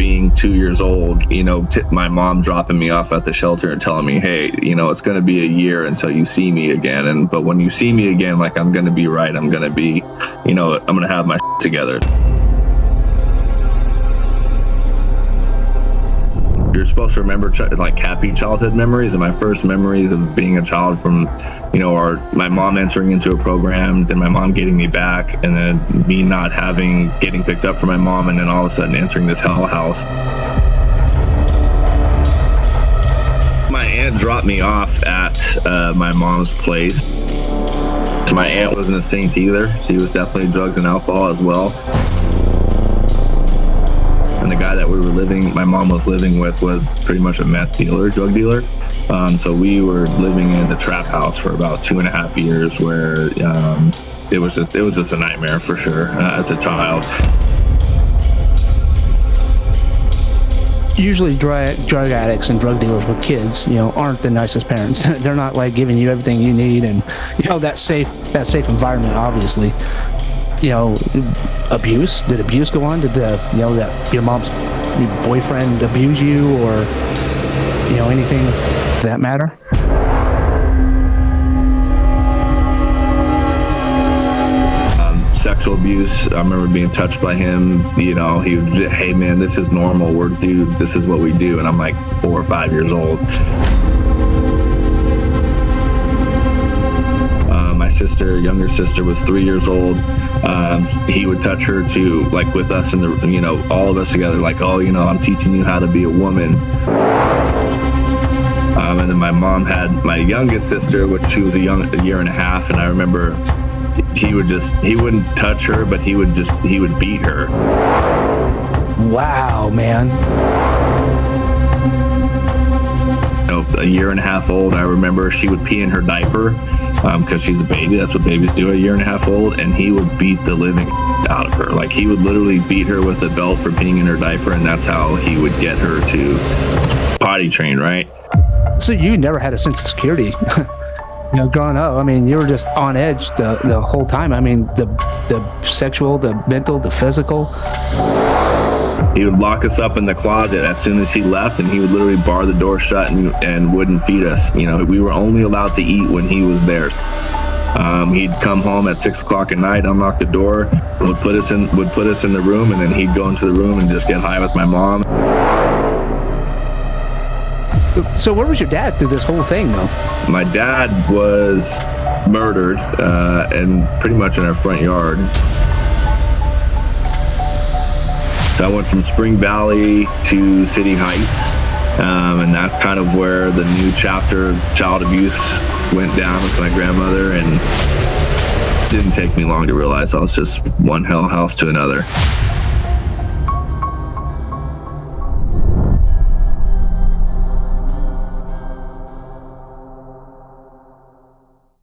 being 2 years old, my mom dropping me off at the shelter and telling me, hey, it's going to be a year until you see me again. But when you see me again, like, I'm going to be right. I'm going to be, I'm going to have my together. You're supposed to remember happy childhood memories, and my first memories of being a child from, are my mom entering into a program, then my mom getting me back, and then me not getting picked up from my mom, and then all of a sudden entering this hell house. My aunt dropped me off at my mom's place. My aunt wasn't a saint either. She was definitely drugs and alcohol as well. And the guy that my mom was living with, was pretty much a meth dealer, drug dealer. So we were living in the trap house for about 2.5 years, where it was just a nightmare for sure as a child. Usually drug addicts and drug dealers with kids, aren't the nicest parents. They're not like giving you everything you need, and that safe environment, obviously. Abuse? Did abuse go on? Did that your mom's boyfriend abuse you, or anything of that matter? Sexual abuse. I remember being touched by him. He would, hey man, this is normal. We're dudes. This is what we do. And I'm like 4 or 5 years old. My younger sister was 3 years old. He would touch her too, like with us in the, all of us together, like, oh, I'm teaching you how to be a woman. And then my mom had my youngest sister, which she was a year and a half. And I remember he wouldn't touch her, but he would beat her. Wow, man. A year and a half old, I remember she would pee in her diaper because she's a baby. That's what babies do, a year and a half old. And he would beat the living out of her. Like, he would literally beat her with a belt for peeing in her diaper, and that's how he would get her to potty train, right? So you never had a sense of security. Growing up, I mean, you were just on edge the whole time. I mean, the sexual, the mental, the physical. He would lock us up in the closet as soon as he left, and he would literally bar the door shut and wouldn't feed us. We were only allowed to eat when he was there. He'd come home at 6 o'clock at night, unlock the door, would put us in the room, and then he'd go into the room and just get high with my mom. So where was your dad through this whole thing, though? My dad was murdered, and pretty much in our front yard. So I went from Spring Valley to City Heights, and that's kind of where the new chapter of child abuse went down with my grandmother, and it didn't take me long to realize I was just one hell house to another.